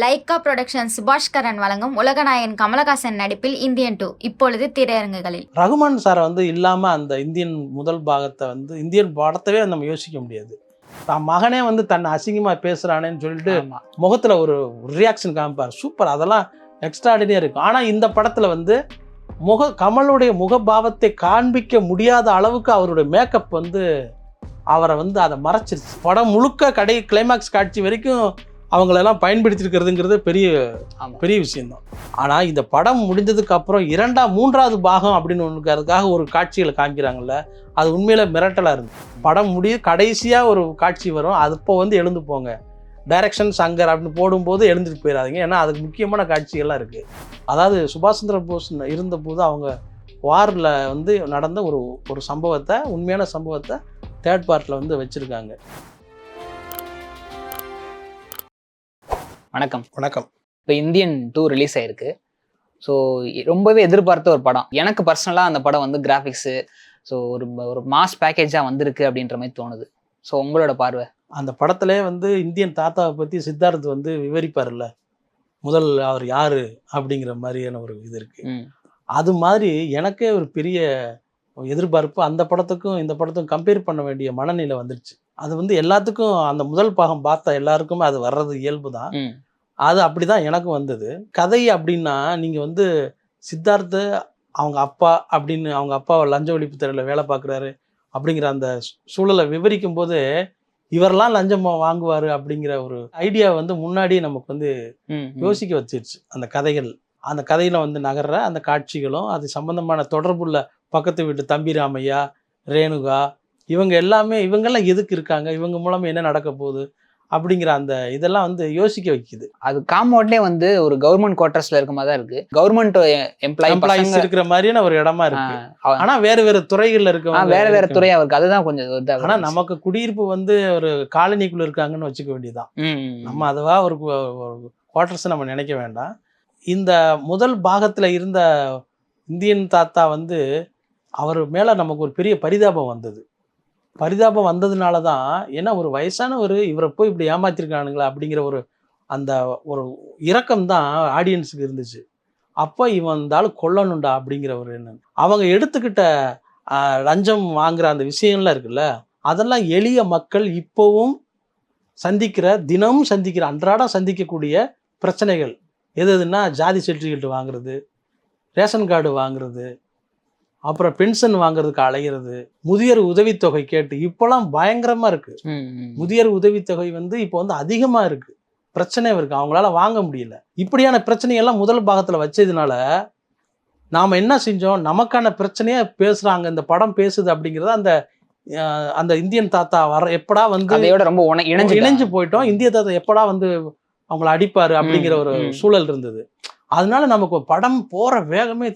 Lyca productions Subaskaran வழங்கும் உலகநாயகன் கமலஹாசன் நடிப்பில் Indian 2 இப்பொழுது திரையரங்குகளில். ரகுமான் சாரை இல்லாம அந்த இந்தியன் முதல் பாகத்தை இந்தியன் படத்தவே நம்ம யோசிக்க முடியாது. தான் மகனே தன்னை அசிங்கமா பேசுறானேன்னு சொல்லிட்டு முகத்துல ஒரு ரியாக்ஷன் காமிப்பார். சூப்பர், அதெல்லாம் எக்ஸ்ட்ராடினியா இருக்கும். ஆனா இந்த படத்துல கமலுடைய முகபாவத்தை காண்பிக்க முடியாத அளவுக்கு அவருடைய மேக்கப் அவரை அதை மறைச்சிருச்சு. படம் முழுக்க கிளைமாக்ஸ் காட்சி வரைக்கும் அவங்களெல்லாம் பயன்படுத்திருக்கிறதுங்கிறது பெரிய விஷயம்தான். ஆனால் இந்த படம் முடிஞ்சதுக்கு அப்புறம் மூன்றாவது பாகம் அப்படின்னு அதுக்காக ஒரு காட்சிகளை காமிக்கிறாங்கல்ல, அது உண்மையில மிரட்டலாக இருந்துச்சு. படம் கடைசியாக ஒரு காட்சி வரும், அது இப்போ எழுந்து போங்க, டைரக்ஷன் சங்கர் அப்படின்னு போடும்போது எழுந்துட்டு போயிடாதீங்க, ஏன்னா அதுக்கு முக்கியமான காட்சிகள்லாம் இருக்குது. அதாவது சுபாஷ் சந்திர போஸ் இருந்தபோது அவங்க வாரில் நடந்த ஒரு சம்பவத்தை, உண்மையான சம்பவத்தை தேர்ட் பார்ட்டில் வச்சுருக்காங்க. வணக்கம். இப்போ இந்தியன் 2 ரிலீஸ் ஆயிருக்கு. ஸோ ரொம்பவே எதிர்பார்த்த ஒரு படம். எனக்கு பர்சனலாக அந்த படம் கிராஃபிக்ஸு ஸோ ஒரு மாஸ் பேக்கேஜாக வந்திருக்கு அப்படின்ற மாதிரி தோணுது. ஸோ உங்களோட பார்வை? அந்த படத்திலே இந்தியன் தாத்தாவை பற்றி சித்தார்த் விவரிப்பார்ல, முதல் அவர் யாரு அப்படிங்கிற மாதிரியான ஒரு இது இருக்கு. அது மாதிரி எனக்கே ஒரு பெரிய எதிர்பார்ப்பு. அந்த படத்துக்கும் இந்த படத்துக்கும் கம்பேர் பண்ண வேண்டிய மனநிலை வந்துருச்சு. அது எல்லாத்துக்கும் அந்த முதல் பாகம் பார்த்த எல்லாருக்குமே அது வர்றது இயல்பு தான். அது அப்படிதான் எனக்கும் வந்தது. கதை அப்படின்னா நீங்க சித்தார்த்த அவங்க அப்பா அப்படின்னு, அவங்க அப்பாவை லஞ்ச ஒழிப்புத்துறையில் வேலை பார்க்குறாரு அப்படிங்கிற அந்த சூழலை விவரிக்கும் போது இவரெல்லாம் லஞ்சம் வாங்குவாரு அப்படிங்கிற ஒரு ஐடியா முன்னாடியே நமக்கு யோசிக்க வச்சிருச்சு. அந்த கதைகள், அந்த கதையில நகர்ற அந்த காட்சிகளும் அது சம்பந்தமான தொடர்புள்ள பக்கத்து வீட்டு தம்பிராமையா, ரேணுகா, இவங்கெல்லாம் எதுக்கு இருக்காங்க, இவங்க மூலமா என்ன நடக்க போகுது அப்படிங்கிற அந்த இதெல்லாம் யோசிக்க வைக்குது. அது காம்பவுண்டே ஒரு கவர்மெண்ட் குவார்டர்ஸ்ல இருக்க மாதிரி தான் இருக்கு. கவர்மெண்ட் எம்ப்ளாயிஸ் இருக்கிற மாதிரியான ஒரு இடமா இருக்கு. ஆனா வேற துறைகள்ல இருக்க வேற துறை அவருக்கு. அதுதான் கொஞ்சம். ஆனா நமக்கு குடியிருப்பு ஒரு காலனிக்குள்ள இருக்காங்கன்னு வச்சுக்க வேண்டியதுதான். நம்ம அதுவா ஒரு குவார்டர்ஸ் நம்ம நினைக்க வேண்டாம். இந்த முதல் பாகத்துல இருந்த இந்தியன் தாத்தா அவர் மேல நமக்கு ஒரு பெரிய பரிதாபம் வந்தது. பரிதாபம் வந்ததுனால தான், ஏன்னா ஒரு வயசானவர் இவரை போய் இப்படி ஏமாத்திருக்கானுங்களா அப்படிங்கிற ஒரு இரக்கம் தான் ஆடியன்ஸுக்கு இருந்துச்சு. அப்போ இவன் இருந்தாலும் கொல்லணுண்டா அப்படிங்கிற ஒரு எண்ணம். அவங்க எடுத்துக்கிட்ட லஞ்சம் வாங்குற அந்த விஷயம்லாம் இருக்குல்ல, அதெல்லாம் எளிய மக்கள் இப்போவும் தினமும் சந்திக்கிற அன்றாடம் சந்திக்கக்கூடிய பிரச்சனைகள். எதுன்னா ஜாதி சர்டிஃபிகேட் வாங்குறது, ரேஷன் கார்டு வாங்குறது, அப்புறம் பென்ஷன் வாங்குறதுக்கு அலைகிறது, முதியோர் உதவித்தொகை கேட்டு இப்போலாம் பயங்கரமா இருக்கு. முதியோர் உதவித்தொகை இப்போ அதிகமா இருக்கு, பிரச்சனை இருக்கு, அவங்களால வாங்க முடியல. இப்படியான பிரச்சனையெல்லாம் முதல் பாகத்துல வச்சதுனால நாம என்ன செஞ்சோம், நமக்கான பிரச்சனையா பேசுறாங்க, இந்த படம் பேசுது அப்படிங்கிறத அந்த இந்தியன் தாத்தா எப்படா ரொம்ப இணைஞ்சு போயிட்டோம். இந்திய தாத்தா எப்படா அவங்கள அடிப்பாரு அப்படிங்கிற ஒரு சூழல் இருந்தது. அதனால நமக்கு படம் போற வேகமே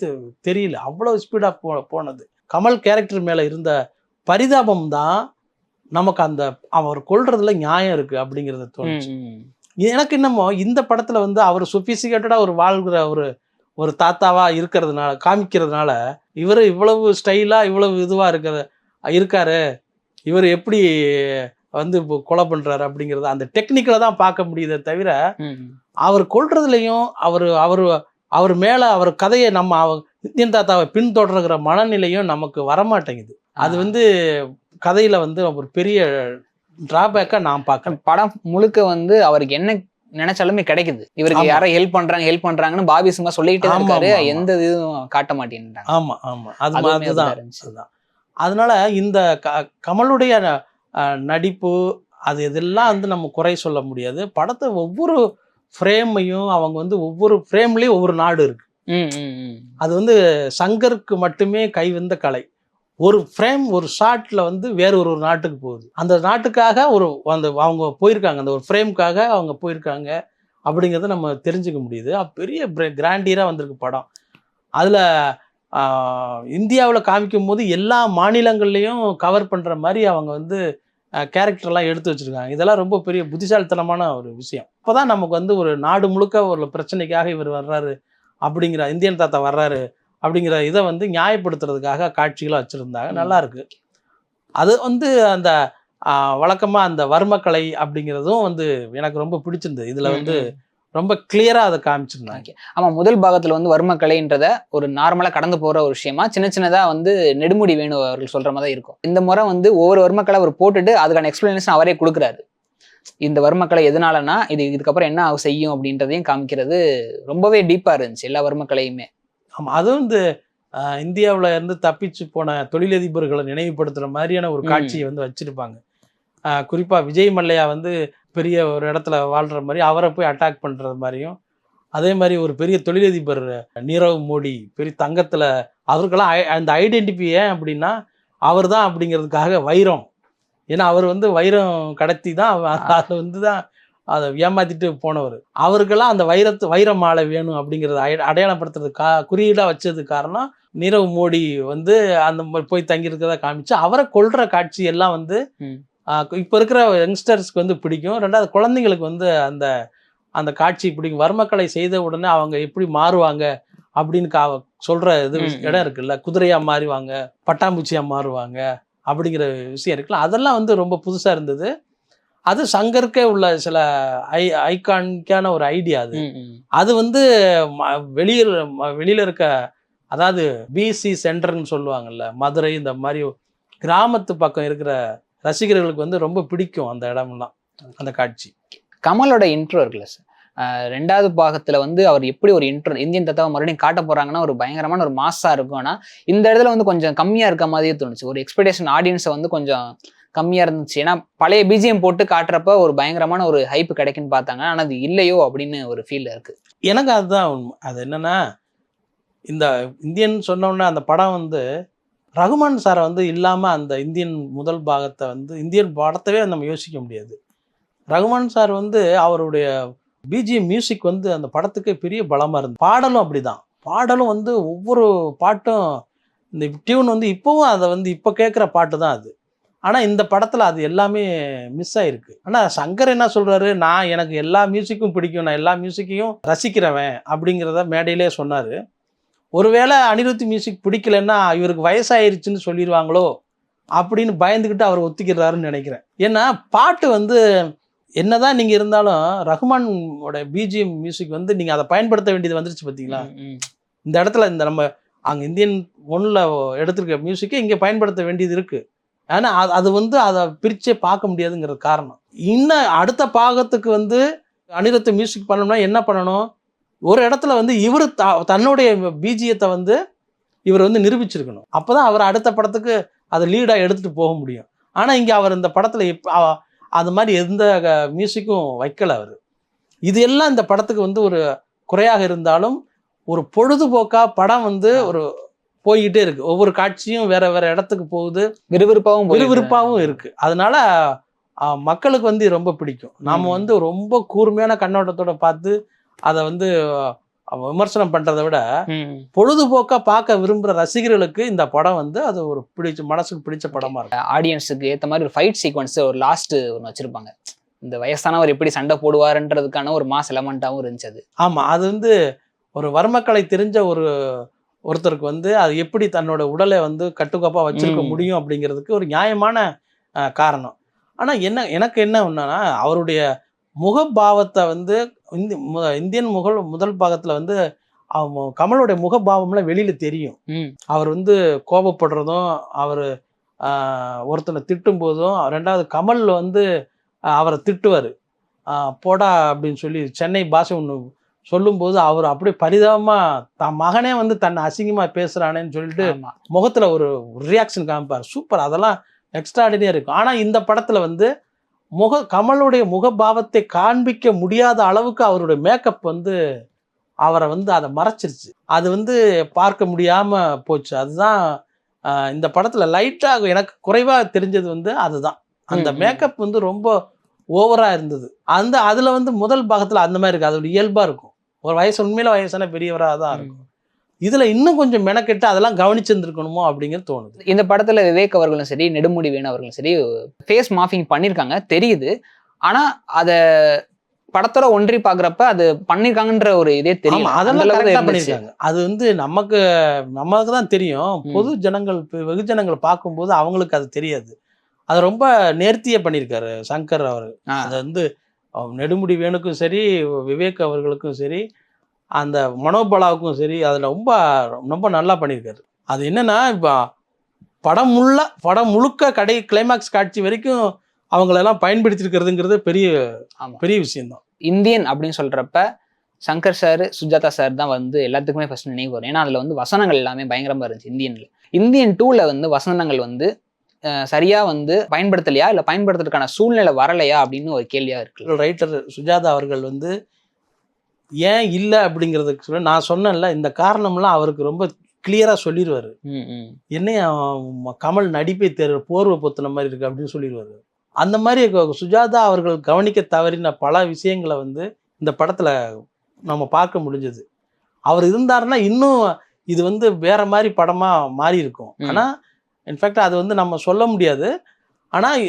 தெரியல, அவ்வளவு ஸ்பீடா போனது. கமல் கேரக்டர் மேல இருந்த பரிதாபம் தான் நமக்கு அவர் கொல்றதுல நியாயம் இருக்கு அப்படிங்கறத தோணுச்சு. எனக்கு என்னமோ இந்த படத்துல அவர் சொபிஸ்டிகேட்டடா வாழ்கிற ஒரு தாத்தாவா காமிக்கிறதுனால இவரு இவ்வளவு ஸ்டைலா இவ்வளவு இதுவா இருக்காரு, இவர் எப்படி கொலை பண்றாரு அப்படிங்கறத அந்த டெக்னிக்கலை தான் பார்க்க முடியுதே தவிர, அவர் கொல்றதுலையும் அவர் மேல அவர் கதையை நம்ம இந்தியன் தாத்தாவை பின்தொடர்கிற மனநிலையும் நமக்கு வரமாட்டேங்குது. அது கதையில ஒரு பெரிய டிராபேக்கா நான் பார்க்கறேன். படம் முழுக்க அவருக்கு என்ன நினைச்சாலுமே கிடைக்குது. இவருக்கு யாரும் ஹெல்ப் பண்றாங்கன்னு பாபி சும்மா சொல்லிட்டே இருக்காரு, எந்த இதுவும் காட்ட மாட்டேன்றாங்க. ஆமா அதுதான். அதனால இந்த கமலுடைய நடிப்பு அது இதெல்லாம் நம்ம குறை சொல்ல முடியாது. படத்தை ஒவ்வொரு ஃப்ரேமையும் அவங்க ஒவ்வொரு ஃப்ரேம்லயும் ஒவ்வொரு நாடு இருக்கு. அது சங்கருக்கு மட்டுமே கைவந்த கலை. ஒரு ஃப்ரேம் ஒரு ஷாட்ல வேற ஒரு நாட்டுக்கு போகுது, அந்த நாட்டுக்காக அவங்க போயிருக்காங்க, அந்த ஒரு ஃப்ரேமுக்காக அவங்க போயிருக்காங்க அப்படிங்கிறத நம்ம தெரிஞ்சுக்க முடியுது. பெரிய கிராண்டியரா வந்திருக்கு படம். அதுல இந்தியாவில் காமிக்கும் போது எல்லா மாநிலங்கள்லையும் கவர் பண்ற மாதிரி அவங்க கேரக்டர்லாம் எடுத்து வச்சிருக்காங்க. இதெல்லாம் ரொம்ப பெரிய புத்திசாலித்தனமான ஒரு விஷயம். அப்போதான் நமக்கு ஒரு நாடு முழுக்க ஒரு பிரச்சனைக்காக இவர் வர்றாரு அப்படிங்கிற, இந்தியன் தாத்தா வர்றாரு அப்படிங்கிற இதை நியாயப்படுத்துறதுக்காக காட்சிகளாக வச்சுருந்தாங்க. நல்லா இருக்கு. அது அந்த வழக்கமாக அந்த வர்மக்கலை அப்படிங்கிறதும் எனக்கு ரொம்ப பிடிச்சிருந்தது. இதில் ரொம்ப கிளியரா அதை காமிச்சிருந்தாங்க. ஆமா, முதல் பாகத்துல வந்து வர்மக்கலைன்றத ஒரு நார்மலா கடந்து போற ஒரு விஷயமா சின்ன சின்னதா வந்து நெடுமுடி வேணு அவர்கள் சொல்ற மாதிரி இருக்கும். இந்த முறை வந்து ஒவ்வொரு வர்மக்கலை அவர் போட்டுட்டு அதுக்கான எக்ஸ்பிளனேஷன் அவரே கொடுக்குறாரு. இந்த வர்மக்கலை எதனாலனா இதுக்கப்புறம் என்ன செய்யும் அப்படின்றதையும் காமிக்கிறது ரொம்பவே டீப்பா இருந்துச்சு எல்லா வர்மக்கலையுமே. ஆமா, அது வந்து இந்தியாவுல இருந்து தப்பிச்சு போன தொழிலதிபர்களை நினைவுபடுத்துற மாதிரியான ஒரு காட்சியை வந்து வச்சிருப்பாங்க. குறிப்பா விஜய் மல்லையா வந்து பெரிய ஒரு இடத்துல வாழ்ற மாதிரி அவரை போய் அட்டாக் பண்றது மாதிரியும், அதே மாதிரி ஒரு பெரிய தொழிலதிபர் நீரவ் மோடி பெரிய தங்கத்துல அவருக்கெல்லாம் அந்த ஐடென்டிஃபை ஏன் அப்படின்னா அவர் தான் அப்படிங்கிறதுக்காக வைரம். ஏன்னா அவர் வந்து வைரம் கடத்தி தான் அதை வந்து தான் அதை ஏமாத்திட்டு போனவர். அவருக்கெல்லாம் அந்த வைர மாலை வேணும் அப்படிங்கிறத அடையாளப்படுத்துறது குறியீடா வச்சது காரணம் நீரவ் மோடி வந்து அந்த போய் தங்கி இருக்கிறதா காமிச்சு அவரை கொல்ற காட்சி எல்லாம் வந்து இப்போ இருக்கிற யங்ஸ்டர்ஸ்க்கு வந்து பிடிக்கும். ரெண்டாவது குழந்தைங்களுக்கு வந்து அந்த அந்த காட்சி பிடிக்கும். வர்மக்கலை செய்த உடனே அவங்க எப்படி மாறுவாங்க அப்படின்னு சொல்ற இது இடம் இருக்குல்ல, குதிரையா மாறுவாங்க, பட்டாம்பூச்சியா மாறுவாங்க அப்படிங்கிற விஷயம் இருக்குல்ல, அதெல்லாம் வந்து ரொம்ப புதுசா இருந்தது. அது சங்கருக்கே உள்ள சில ஐகானிக்கான ஒரு ஐடியா. அது வந்து வெளியில இருக்க, அதாவது பிசி சென்டர்னு சொல்லுவாங்கல்ல, மதுரை இந்த மாதிரி கிராமத்து பக்கம் இருக்கிற ரசிகர்களுக்கு வந்து ரொம்ப பிடிக்கும் அந்த இடம்லாம், அந்த காட்சி. கமலோட இன்ட்ரோ இருக்குல்ல சார், 2வது பாகத்துல வந்து அவர் எப்படி ஒரு இன்ட்ரோ இந்தியன் தாத்தாவை மறுபடியும் காட்ட போறாங்கன்னா ஒரு பயங்கரமான ஒரு மாஸா இருக்கும். ஆனா இந்த இடத்துல வந்து கொஞ்சம் கம்மியா இருக்க மாதிரியே தோணுச்சு. ஒரு எக்ஸ்பெக்டேஷன் ஆடியன்ஸை வந்து கொஞ்சம் கம்மியா இருந்துச்சு. ஏன்னா பழைய பிஜிஎம் போட்டு காட்டுறப்ப ஒரு பயங்கரமான ஒரு ஹைப் கிடைக்குன்னு பார்த்தாங்க. ஆனா அது இல்லையோ அப்படின்னு ஒரு ஃபீல் இருக்கு எனக்கு. அதுதான் உண்மை. அது என்னன்னா, இந்த இந்தியன் சொன்னோன்னே அந்த படம் வந்து ரகுமான் சாரை வந்து இல்லாமல் அந்த இந்தியன் முதல் பாகத்தை வந்து இந்தியன் படத்தவே நம்ம யோசிக்க முடியாது. ரகுமான் சார் வந்து அவருடைய பிஜிஎம் மியூசிக் வந்து அந்த படத்துக்கு பெரிய பலமாக இருந்தது. பாடலும் அப்படிதான். பாடலும் வந்து ஒவ்வொரு பாட்டும் இந்த டியூன் வந்து இப்போவும் அதை வந்து இப்போ கேட்குற பாட்டு தான் அது. ஆனால் இந்த படத்தில் அது எல்லாமே மிஸ் ஆகிருக்கு. ஆனால் சங்கர் என்ன சொல்கிறாரு, எனக்கு எல்லா மியூசிக்கும் பிடிக்கும், நான் எல்லா மியூசிக்கையும் ரசிக்கிறவன் அப்படிங்கிறத மேடையிலே சொன்னார். ஒருவேளை அனிருத் மியூசிக் பிடிக்கலன்னா இவருக்கு வயசாயிருச்சுன்னு சொல்லிடுவாங்களோ அப்படின்னு பயந்துக்கிட்டு அவர் ஒத்துக்கிறாருன்னு நினைக்கிறேன். ஏன்னா பாட்டு வந்து என்னதான் நீங்கள் இருந்தாலும் ரஹ்மானோட பிஜிஎம் மியூசிக் வந்து நீங்கள் அதை பயன்படுத்த வேண்டியது வந்துருச்சு பார்த்தீங்களா. இந்த இடத்துல இந்த நம்ம அங்கே இந்தியன் 1ல் எடுத்துருக்க மியூசிக்கை இங்கே பயன்படுத்த வேண்டியது இருக்குது. ஏன்னா அது வந்து அதை பிரிச்சே பார்க்க முடியாதுங்கிறது காரணம். இன்னும் அடுத்த பாகத்துக்கு வந்து அனிருத் மியூசிக் பண்ணணும்னா என்ன பண்ணணும், ஒரு இடத்துல வந்து இவர் தன்னுடைய பிஜிஎத்தை வந்து இவர் வந்து நிரூபிச்சிருக்கணும். அப்போ தான் அவர் அடுத்த படத்துக்கு அதை லீடாக எடுத்துகிட்டு போக முடியும். ஆனால் இங்கே அவர் இந்த படத்தில் அது மாதிரி எந்த மியூசிக்கும் வைக்கலை அவர். இது எல்லாம் இந்த படத்துக்கு வந்து ஒரு குறையாக இருந்தாலும் ஒரு பொழுதுபோக்காக படம் வந்து ஒரு போய்கிட்டே இருக்கு. ஒவ்வொரு காட்சியும் வேற வேற இடத்துக்கு போகுது, விறுவிறுப்பாகவும் இருக்கு. அதனால மக்களுக்கு வந்து ரொம்ப பிடிக்கும். நாம வந்து ரொம்ப கூர்மையான கண்ணோட்டத்தோட பார்த்து அதை வந்து விமர்சனம் பண்றதை விட பொழுதுபோக்கா பார்க்க விரும்புற ரசிகர்களுக்கு இந்த படம் வந்து அது ஒரு மனசுக்கு பிடிச்ச படமா இருக்கு. ஆடியன்ஸுக்கு ஏற்ற மாதிரி ஒரு ஃபைட் சீக்வன்ஸ் ஒரு லாஸ்ட் ஒன்று வச்சிருப்பாங்க. இந்த வயசானவர் எப்படி சண்டை போடுவாருன்றதுக்கான ஒரு மாஸ் எலமெண்டாவும் இருந்துச்சு அது. ஆமா, அது வந்து ஒரு வர்மக்கலை தெரிஞ்ச ஒருத்தருக்கு வந்து அது எப்படி தன்னோட உடலை வந்து கட்டுக்கோப்பா வச்சிருக்க முடியும் அப்படிங்கிறதுக்கு ஒரு நியாயமான காரணம். ஆனா எனக்கு என்ன ஒண்ணுன்னா, அவருடைய முகபாவத்தை வந்து இந்தியன் முதல் பாகத்துல வந்து கமலோடைய முகபாவம்லாம் வெளியில தெரியும். அவர் வந்து கோபப்படுறதும், அவர் ஒருத்தனை திட்டும் போதும், 2வது கமல் வந்து அவரை திட்டுவார், போடா அப்படின்னு சொல்லி சென்னை பாஷை ஒன்று சொல்லும்போது அவர் அப்படியே பரிதாபமா தன் மகனே வந்து தன்னை அசிங்கமா பேசுறானேன்னு சொல்லிட்டு முகத்துல ஒரு ரியாக்ஷன் காமிப்பார். சூப்பர், அதெல்லாம் எக்ஸ்ட்ராடினரியா இருக்கும். ஆனா இந்த படத்துல வந்து கமலுடைய முகபாவத்தை காண்பிக்க முடியாத அளவுக்கு அவருடைய மேக்கப் வந்து அவரை வந்து அதை மறைச்சிருச்சு. அது வந்து பார்க்க முடியாம போச்சு. அதுதான் இந்த படத்துல லைட்டாக எனக்கு குறைவா தெரிஞ்சது வந்து அதுதான். அந்த மேக்கப் வந்து ரொம்ப ஓவரா இருந்தது. அதுல வந்து முதல் பாகத்துல அந்த மாதிரி இருக்கு, அதோட இயல்பா இருக்கும். ஒரு உண்மையில வயசான பெரியவராக தான் இருக்கும். இதுல இன்னும் கொஞ்சம் மெனக்கெட்டு அதெல்லாம் கவனிச்சிருந்துருக்கணுமோ அப்படிங்கிறது தோணுது. இந்த படத்துல விவேக் அவர்களும் சரி, நெடுமுடி வேணு அவர்களும் சரி ஃபேஸ் மார்ஃபிங் பண்ணியிருக்காங்க தெரியுது. ஆனா அத படத்தோட ஒன்றி பாக்குறப்ப அது பண்ணிருக்காங்கன்ற ஒரு இதே தெரியும். அதெல்லாம் பண்ணிருக்காங்க. அது வந்து நமக்கு தான் தெரியும். பொது ஜனங்கள் வெகுஜனங்கள் பார்க்கும்போது அவங்களுக்கு அது தெரியாது. அது ரொம்ப நேர்த்தியா பண்ணியிருக்காரு சங்கர் அவர். அது வந்து நெடுமுடி வேணுக்கும் சரி, விவேக் அவர்களுக்கும் சரி, அந்த மனோபலாவுக்கும் சரி, அதில் ரொம்ப ரொம்ப நல்லா பண்ணியிருக்காரு. அது என்னன்னா, இப்போ படம் முழுக்க கிளைமாக்ஸ் காட்சி வரைக்கும் அவங்களெல்லாம் பயன்படுத்தியிருக்கிறதுங்கிறது பெரிய பெரிய விஷயம்தான். இந்தியன் அப்படின்னு சொல்றப்ப சங்கர் சார், சுஜாதா சார் தான் வந்து எல்லாத்துக்குமே ஃபர்ஸ்ட் நினைவு வரும். ஏன்னா அதுல வந்து வசனங்கள் எல்லாமே பயங்கரமா இருந்துச்சு இந்தியன்ல. இந்தியன் 2ல வந்து வசனங்கள் வந்து சரியா வந்து பயன்படுத்தலையா, இல்ல பயன்படுத்துறதுக்கான சூழ்நிலை வரலையா அப்படின்னு ஒரு கேள்வியா இருக்கு. ரைட்டர் சுஜாதா அவர்கள் வந்து ஏன் இல்லை அப்படிங்கிறதுக்கு சொல்ல நான் சொன்னேன்ல, இந்த காரணம்லாம் அவருக்கு ரொம்ப கிளியராக சொல்லிடுவார். என்னைய கமல் நடிப்பை போர்வை பொத்துன மாதிரி இருக்கு அப்படின்னு சொல்லிடுவார். அந்த மாதிரி சுஜாதா அவர்கள் கவனிக்க தவறின பல விஷயங்களை வந்து இந்த படத்தில் நம்ம பார்க்க முடிஞ்சது. அவர் இருந்தாருன்னா இன்னும் இது வந்து வேற மாதிரி படமாக மாறி இருக்கும். ஆனால் இன்ஃபேக்ட் அது வந்து நம்ம சொல்ல முடியாது. ஆனால்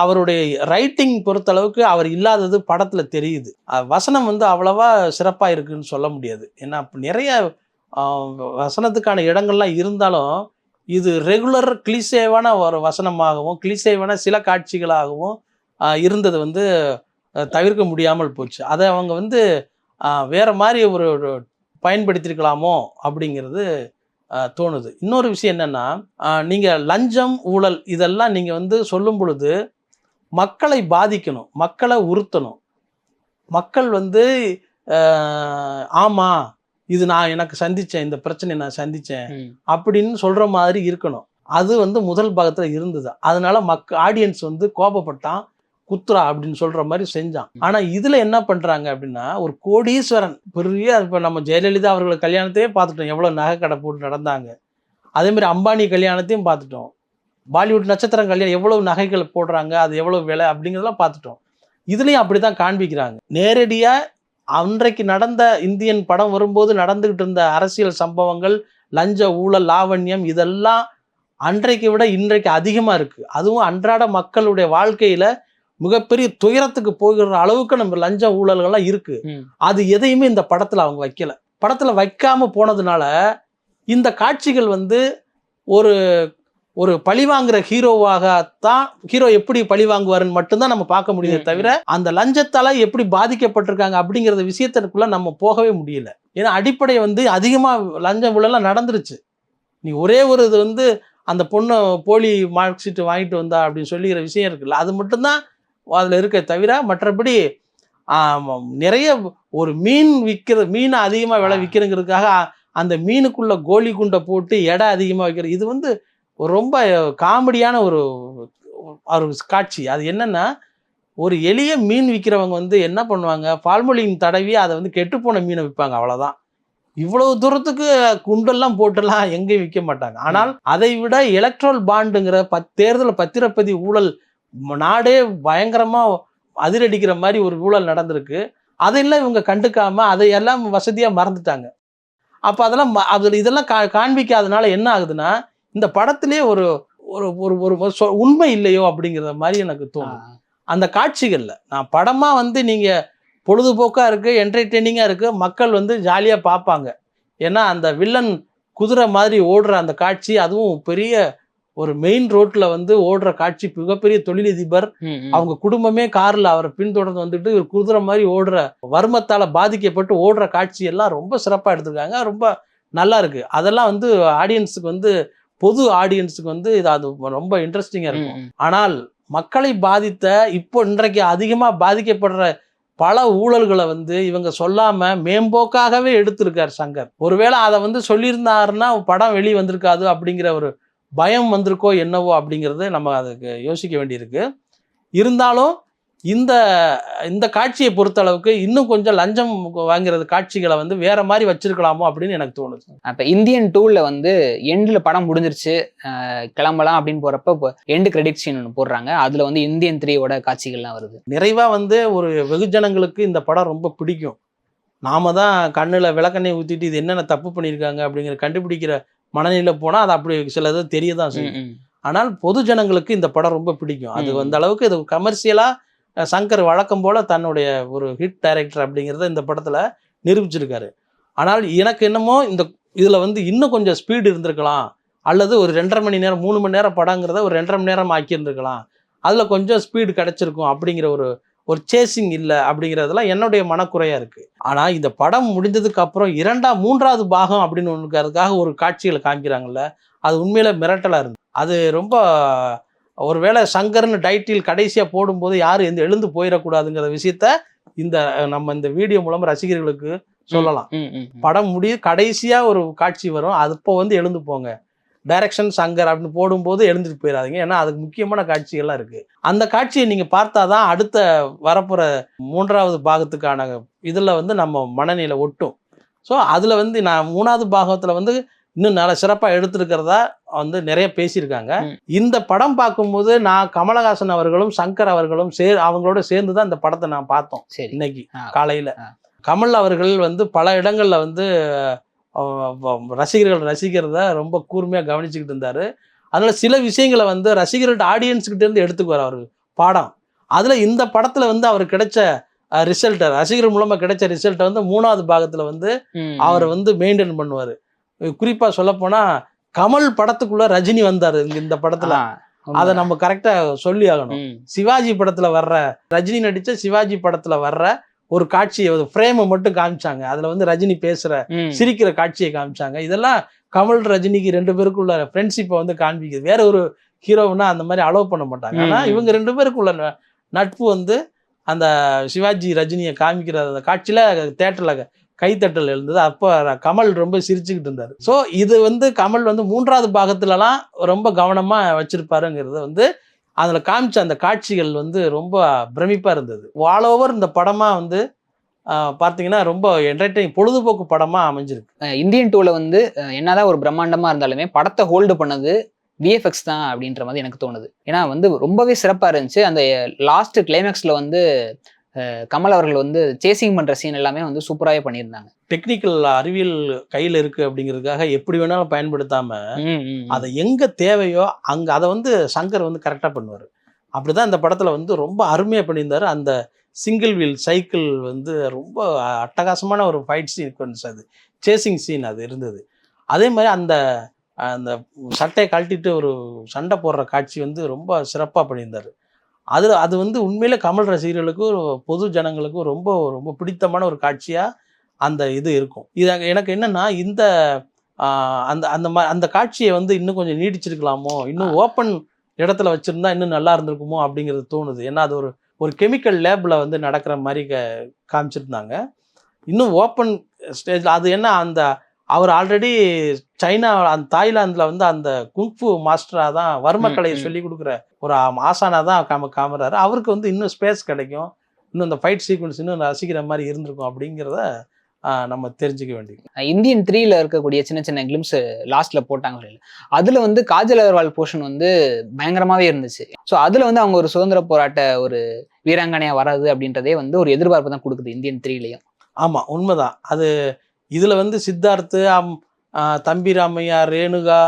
அவருடைய ரைட்டிங் பொறுத்தளவுக்கு அவர் இல்லாதது படத்தில் தெரியுது. வசனம் வந்து அவ்வளவா சிறப்பாக இருக்குன்னு சொல்ல முடியாது. ஏன்னா நிறைய வசனத்துக்கான இடங்கள்லாம் இருந்தாலும் இது ரெகுலர் கிளிசேவான ஒரு வசனமாகவும் கிளிசேவான சில காட்சிகளாகவும் இருந்தது வந்து தவிர்க்க முடியாமல் போச்சு. அதை அவங்க வந்து வேற மாதிரி ஒரு பயன்படுத்தியிருக்கலாமோ அப்படிங்கிறது தோணுது. இன்னொரு விஷயம் என்னன்னா, நீங்கள் லஞ்சம், ஊழல் இதெல்லாம் நீங்கள் வந்து சொல்லும் பொழுது மக்களை பாதிக்கணும், மக்களை உறுத்தணும். மக்கள் வந்து ஆமாம் இது நான் எனக்கு சந்தித்தேன், இந்த பிரச்சனை நான் சந்தித்தேன் அப்படின்னு சொல்கிற மாதிரி இருக்கணும். அது வந்து முதல் பாகத்தில் இருந்தது. அதனால ஆடியன்ஸ் வந்து கோபப்பட்டான், குத்ரா அப்படின்னு சொல்கிற மாதிரி செஞ்சான். ஆனால் இதில் என்ன பண்ணுறாங்க அப்படின்னா, ஒரு கோடீஸ்வரன் பெரிய இப்போ நம்ம ஜெயலலிதா அவர்கள் கல்யாணத்தையே பார்த்துட்டோம், எவ்வளோ நகை கடை போட்டு நடந்தாங்க. அதேமாதிரி அம்பானி கல்யாணத்தையும் பார்த்துட்டோம். பாலிவுட் நட்சத்திரம் கல்யாணம் எவ்வளவு நகைகள் போடுறாங்க, அது எவ்வளோ விலை அப்படிங்கிறதெல்லாம் பார்த்துட்டோம். இதுலேயும் அப்படி தான் காண்பிக்கிறாங்க. நேரடியாக அன்றைக்கு நடந்த இந்தியன் படம் வரும்போது நடந்துகிட்டு இருந்த அரசியல் சம்பவங்கள், லஞ்ச ஊழல், லாவண்யம் இதெல்லாம் அன்றைக்கு விட இன்றைக்கு அதிகமாக இருக்குது. அதுவும் அன்றாட மக்களுடைய வாழ்க்கையில் மிகப்பெரிய துயரத்துக்கு போகிற அளவுக்கு நம்ம லஞ்ச ஊழல்கள்லாம் இருக்குது. அது எதையுமே இந்த படத்தில் அவங்க வைக்கல. படத்தில் வைக்காமல் போனதுனால இந்த காட்சிகள் வந்து ஒரு ஒரு பழிவாங்குற ஹீரோவாகத்தான், ஹீரோ எப்படி பழி வாங்குவாருன்னு மட்டும்தான் நம்ம பார்க்க முடியுதே தவிர அந்த லஞ்சத்தால எப்படி பாதிக்கப்பட்டிருக்காங்க அப்படிங்கிற விஷயத்திற்குள்ள நம்ம போகவே முடியல. ஏன்னா அடிப்படை வந்து அதிகமாக லஞ்சம் ஊழலாம் நடந்துருச்சு. நீ ஒரே ஒரு இது வந்து அந்த பொண்ணை போலி மார்க் ஷீட் வாங்கிட்டு வந்தா அப்படின்னு சொல்லிக்கிற விஷயம் இருக்குல்ல, அது மட்டும்தான் அதில் இருக்க தவிர மற்றபடி நிறைய ஒரு மீனை அதிகமாக விலை விற்கிறதுக்காக அந்த மீனுக்குள்ள கோலி குண்டை போட்டு எடை அதிகமாக வைக்கிற இது வந்து ரொம்ப காமெடியான ஒரு காட்சி. அது என்னன்னா, ஒரு எளிய மீன் விற்கிறவங்க வந்து என்ன பண்ணுவாங்க, பால்மொழியின் தடவி அதை வந்து கெட்டுப்போன மீனை விற்பாங்க, அவ்வளோதான். இவ்வளவு தூரத்துக்கு குண்டெல்லாம் போட்டுலாம் எங்கேயும் விற்க மாட்டாங்க. ஆனால் அதை விட எலக்ட்ரல் பாண்டுங்கிற தேர்தல் பத்திரப்பதிவு ஊழல் நாடே பயங்கரமா அதிரடிக்கிற மாதிரி ஒரு ஊழல் நடந்திருக்கு. அதையெல்லாம் இவங்க கண்டுக்காம அதையெல்லாம் வசதியா மறந்துட்டாங்க. அப்ப அதெல்லாம் இதெல்லாம் காண்பிக்காதனால என்ன ஆகுதுன்னா, இந்த படத்திலே ஒரு உண்மை இல்லையோ அப்படிங்கிற மாதிரி எனக்கு தோணும். அந்த காட்சிகள்ல நான் படமா வந்து நீங்க பொழுதுபோக்கா இருக்கு, என்டர்டெய்னிங்கா இருக்கு, மக்கள் வந்து ஜாலியா பார்ப்பாங்க. ஏன்னா அந்த வில்லன் குதிரை மாதிரி ஓடுற அந்த காட்சி, அதுவும் பெரிய ஒரு மெயின் ரோட்ல வந்து ஓடுற காட்சி, மிகப்பெரிய தொழிலதிபர் அவங்க குடும்பமே கார்ல அவரை பின்தொடர்ந்து வந்துட்டு ஒரு குதிரை மாதிரி ஓடுற, வர்மத்தால பாதிக்கப்பட்டு ஓடுற காட்சி எல்லாம் ரொம்ப சிறப்பா எடுத்திருக்காங்க. ரொம்ப நல்லா இருக்கு. அதெல்லாம் வந்து ஆடியன்ஸுக்கு வந்து பொது ஆடியன்ஸுக்கு வந்து இது அது ரொம்ப இன்ட்ரெஸ்டிங்கா இருக்கும். ஆனால் மக்களை பாதித்த இப்போ இன்றைக்கு அதிகமா பாதிக்கப்படுற பல ஊழல்களை வந்து இவங்க சொல்லாம மேம்போக்காகவே எடுத்திருக்கார் சங்கர். ஒருவேளை அதை வந்து சொல்லியிருந்தாருன்னா படம் வெளியே வந்திருக்காது அப்படிங்கிற ஒரு பயம் வந்திருக்கோ என்னவோ அப்படிங்கிறது நம்ம அதுக்கு யோசிக்க வேண்டியிருக்கு. இருந்தாலும் இந்த காட்சியை பொறுத்தளவுக்கு இன்னும் கொஞ்சம் லஞ்சம் வாங்குறது காட்சிகளை வந்து வேற மாதிரி வச்சிருக்கலாமோ அப்படின்னு எனக்கு தோணுது. அப்ப இந்தியன் 2ல வந்து எண்ட்ல படம் முடிஞ்சிருச்சு, கிளம்பலாம் அப்படின்னு போறப்ப எண்டு கிரெடிட் சீன் ஒன்று போடுறாங்க. அதுல வந்து இந்தியன் 3யோட காட்சிகள்லாம் வருது. நிறைவா வந்து ஒரு வெகுஜனங்களுக்கு இந்த படம் ரொம்ப பிடிக்கும். நாம தான் கண்ணுல விளக்கெண்ணெய் ஊத்திட்டு இது என்னென்ன தப்பு பண்ணியிருக்காங்க அப்படிங்கிற கண்டுபிடிக்கிற மனநிலை போனா அது அப்படி சிலது தெரியதான் செய்யும். ஆனால் பொது ஜனங்களுக்கு இந்த படம் ரொம்ப பிடிக்கும். அது அந்த அளவுக்கு இது கமர்ஷியலா சங்கர் வழக்கம் போல தன்னுடைய ஒரு ஹிட் டைரக்டர் அப்படிங்கிறத இந்த படத்துல நிரூபிச்சிருக்காரு. ஆனால் எனக்கு என்னமோ இதுல வந்து இன்னும் கொஞ்சம் ஸ்பீடு இருந்திருக்கலாம், அல்லது ஒரு 2.5 மணி நேரம் 3 மணி நேரம் படங்கிறத ஒரு 2.5 மணி நேரம் ஆக்கி இருந்திருக்கலாம், அதுல கொஞ்சம் ஸ்பீடு கிடைச்சிருக்கும் அப்படிங்கிற ஒரு சேசிங் இல்லை அப்படிங்கிறதுலாம் என்னுடைய மனக்குறையாக இருக்குது. ஆனால் இந்த படம் முடிஞ்சதுக்கு அப்புறம் 3வது பாகம் அப்படின்னு ஒன்றுக்கிறதுக்காக ஒரு காட்சிகளை காமிக்கிறாங்கல்ல, அது உண்மையில மிரட்டலாக இருந்தது. அது ரொம்ப ஒருவேளை சங்கர்னு டைட்டில் கடைசியாக போடும்போது யாரும் எழுந்து போயிடக்கூடாதுங்கிற விஷயத்த நம்ம இந்த வீடியோ மூலமாக ரசிகர்களுக்கு சொல்லலாம். படம் கடைசியாக ஒரு காட்சி வரும், அப்போ எழுந்து போங்க, டைரக்ஷன் சங்கர் அப்படின்னு போடும்போது எழுந்துட்டு போயிடாதீங்க. ஏன்னா அதுக்கு முக்கியமான காட்சிகள்லாம் இருக்குது. அந்த காட்சியை நீங்கள் பார்த்தாதான் அடுத்த வரப்புற 3வது பாகத்துக்கான இதில் நம்ம மனநிலை ஒட்டும். ஸோ அதில் நான் 3வது பாகத்தில் இன்னும் நல்ல சிறப்பாக எடுத்திருக்கிறதா நிறைய பேசியிருக்காங்க. இந்த படம் பார்க்கும்போது நான் கமலஹாசன் அவர்களும் சங்கர் அவர்களும் அவங்களோட சேர்ந்து தான் இந்த படத்தை நான் பார்த்தோம். இன்னைக்கு காலையில் கமல் அவர்கள் பல இடங்களில் ரசிகர்கள் ரசிக்கிறத ரொம்ப கூர்மையாக கவனிச்சுக்கிட்டு இருந்தார். அதனால சில விஷயங்களை ரசிகர்கள்ட்ட ஆடியன்ஸ்கிட்ட இருந்து எடுத்துக்குவார் அவர் பாடம். அதில் இந்த படத்தில் அவருக்கு கிடைச்ச ரிசல்ட்டை, ரசிகர்கள் மூலமாக கிடைச்ச ரிசல்ட்டை 3வது பாகத்தில் அவர் மெயின்டைன் பண்ணுவார். குறிப்பாக சொல்லப்போனால் கமல் படத்துக்குள்ள ரஜினி வந்தார் இந்த படத்தில். அதை நம்ம கரெக்டாக சொல்லி ஆகணும். சிவாஜி படத்தில் வர்ற ரஜினி நடித்த சிவாஜி படத்தில் வர்ற ஒரு காட்சியை ஃப்ரேமை மட்டும் காமிச்சாங்க. அதில் ரஜினி பேசுகிற சிரிக்கிற காட்சியை காமிச்சாங்க. இதெல்லாம் கமல் ரஜினிக்கு 2 பேருக்குள்ள ஃப்ரெண்ட்ஷிப்பை காண்பிக்குது. வேற ஒரு ஹீரோவுன்னா அந்த மாதிரி அலோவ் பண்ண மாட்டாங்க. ஆனால் இவங்க 2 பேருக்குள்ள நட்பு அந்த சிவாஜி ரஜினியை காமிக்கிற அந்த காட்சியில் தேட்டரில் கைத்தட்டல் எழுந்தது. அப்போ கமல் ரொம்ப சிரிச்சுக்கிட்டு இருந்தார். ஸோ இது கமல் 3வது பாகத்துலலாம் ரொம்ப கவனமாக வச்சிருப்பாருங்கிறது அதில் காமிச்ச அந்த காட்சிகள் ரொம்ப பிரமிப்பாக இருந்தது. ஆல் ஓவர் இந்த படமாக பார்த்தீங்கன்னா ரொம்ப என்டர்டெயின் பொழுதுபோக்கு படமாக அமைஞ்சிருக்கு. இந்தியன் 2ல என்னதான் ஒரு பிரம்மாண்டமாக இருந்தாலுமே படத்தை ஹோல்டு பண்ணது விஎஃப்எக்ஸ் தான் அப்படின்ற மாதிரி எனக்கு தோணுது. ஏன்னா ரொம்பவே சிறப்பாக இருந்துச்சு. அந்த லாஸ்ட் கிளைமேக்ஸில் கமல் அவர்கள் சேசிங் பண்ணுற சீன் எல்லாமே சூப்பராகவே பண்ணியிருந்தாங்க. டெக்னிக்கல் அறிவியல் கையில் இருக்குது அப்படிங்கிறதுக்காக எப்படி வேணாலும் பயன்படுத்தாமல் அதை எங்கே தேவையோ அங்கே அதை சங்கர் கரெக்டாக பண்ணுவார். அப்படி தான் இந்த படத்தில் ரொம்ப அருமையாக பண்ணியிருந்தார். அந்த சிங்கிள் வீல் சைக்கிள் ரொம்ப அட்டகாசமான ஒரு ஃபைட் சீக்வன்ஸ், அது சேசிங் சீன் அது இருந்தது. அதே மாதிரி அந்த அந்த சட்டையை கழட்டிட்டு ஒரு சண்டை போடுற காட்சி ரொம்ப சிறப்பாக பண்ணியிருந்தார். அது உண்மையிலே கமல் ரசிகர்களுக்கும் பொது ஜனங்களுக்கும் ரொம்ப ரொம்ப பிடித்தமான ஒரு காட்சியாக அந்த இது இருக்கும். எனக்கு என்னன்னா இந்த அந்த காட்சியை இன்னும் கொஞ்சம் நீடிச்சிருக்கலாமோ, இன்னும் ஓப்பன் இடத்துல வச்சுருந்தா இன்னும் நல்லா இருந்திருக்குமோ அப்படிங்கிறது தோணுது. ஏன்னா அது ஒரு கெமிக்கல் லேபில் நடக்கிற மாதிரி காமிச்சிருந்தாங்க. இன்னும் ஓப்பன் ஸ்டேஜில் அது என்ன அவர் ஆல்ரெடி சைனா தாய்லாந்தில் அந்த குங்ஃபு மாஸ்டராக தான் வர்மக்கலையை சொல்லி கொடுக்குற ஒரு ஆசானாக தான் காமிறாரு. அவருக்கு இன்னும் ஸ்பேஸ் கிடைக்கும், இன்னும் இந்த ஃபைட் சீக்வன்ஸ் இன்னும் ரசிக்கிற மாதிரி இருந்திருக்கும் அப்படிங்கிறத நம்ம தெரிஞ்சுக்க வேண்டியது. இந்தியன் 3ல இருக்கக்கூடிய சின்ன சின்ன கிளிம்ஸ் லாஸ்ட்ல போட்டாங்க. அதுல காஜல் அகர்வால் போர்ஷன் பயங்கரமாவே இருந்துச்சு. ஸோ அதுல அவங்க ஒரு சுதந்திர போராட்ட ஒரு வீராங்கனையா வராது அப்படின்றதே ஒரு எதிர்பார்ப்பு தான் கொடுக்குது இந்தியன் 3லயும். ஆமா, உண்மைதான். அது இதுல சித்தார்த்து, தம்பி ராமையா, ரேணுகா,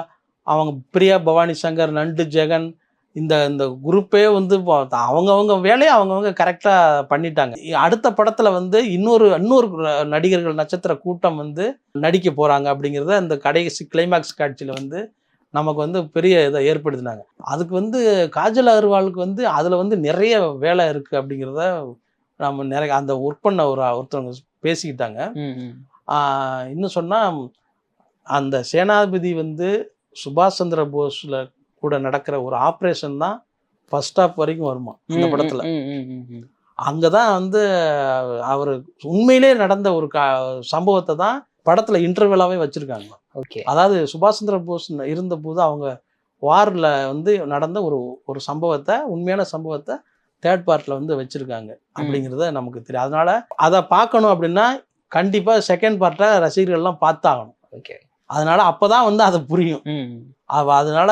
அவங்க பிரியா பவானி சங்கர், நண்டு ஜெகன், இந்த குரூப்பே அவங்கவுங்க வேலையை அவங்கவுங்க கரெக்டாக பண்ணிட்டாங்க. அடுத்த படத்தில் இன்னொரு நடிகர்கள் நட்சத்திர கூட்டம் நடிக்க போகிறாங்க அப்படிங்கிறத அந்த கடைசி கிளைமேக்ஸ் காட்சியில் நமக்கு பெரிய இதை ஏற்படுத்தினாங்க. அதுக்கு காஜல் அகர்வாலுக்கு அதில் நிறைய வேலை இருக்குது அப்படிங்கிறத நம்ம நிறைய அந்த ஒர்க் பண்ண ஒருத்தவங்க பேசிக்கிட்டாங்க. இன்னும் சொன்னால் அந்த சேனாதிபதி சுபாஷ் சந்திர போஸில் கூட நடக்கிற ஒரு ஆப்ரேஷன் தான் ஃபர்ஸ்ட் ஹாப் வரைக்கும் வருமா அந்த படத்தில். அங்கே தான் அவர் உண்மையிலே நடந்த ஒரு சம்பவத்தை தான் படத்தில் இன்டர்வெலாகவே வச்சுருக்காங்க. அதாவது சுபாஷ் சந்திர போஸ் இருந்தபோது அவங்க வாரில் நடந்த ஒரு சம்பவத்தை, உண்மையான சம்பவத்தை தேர்ட் பார்ட்டில் வச்சுருக்காங்க அப்படிங்கிறத நமக்கு தெரியும். அதனால் அதை பார்க்கணும் அப்படின்னா கண்டிப்பாக செகண்ட் பார்ட்டை ரசிகர்கள்லாம் பார்த்தாகணும். அதனால அப்போதான் அதை புரியும். அதனால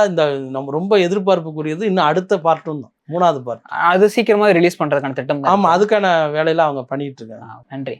நம்ம ரொம்ப எதிர்பார்ப்புக்குரியது இன்னும் அடுத்த பார்ட்டும் தான், 3வது பார்ட். அது சீக்கிரமாக ரிலீஸ் பண்ணுறதுக்கான திட்டம். ஆமாம், அதுக்கான வேலையெல்லாம் அவங்க பண்ணிட்டு இருக்காங்க. நன்றி.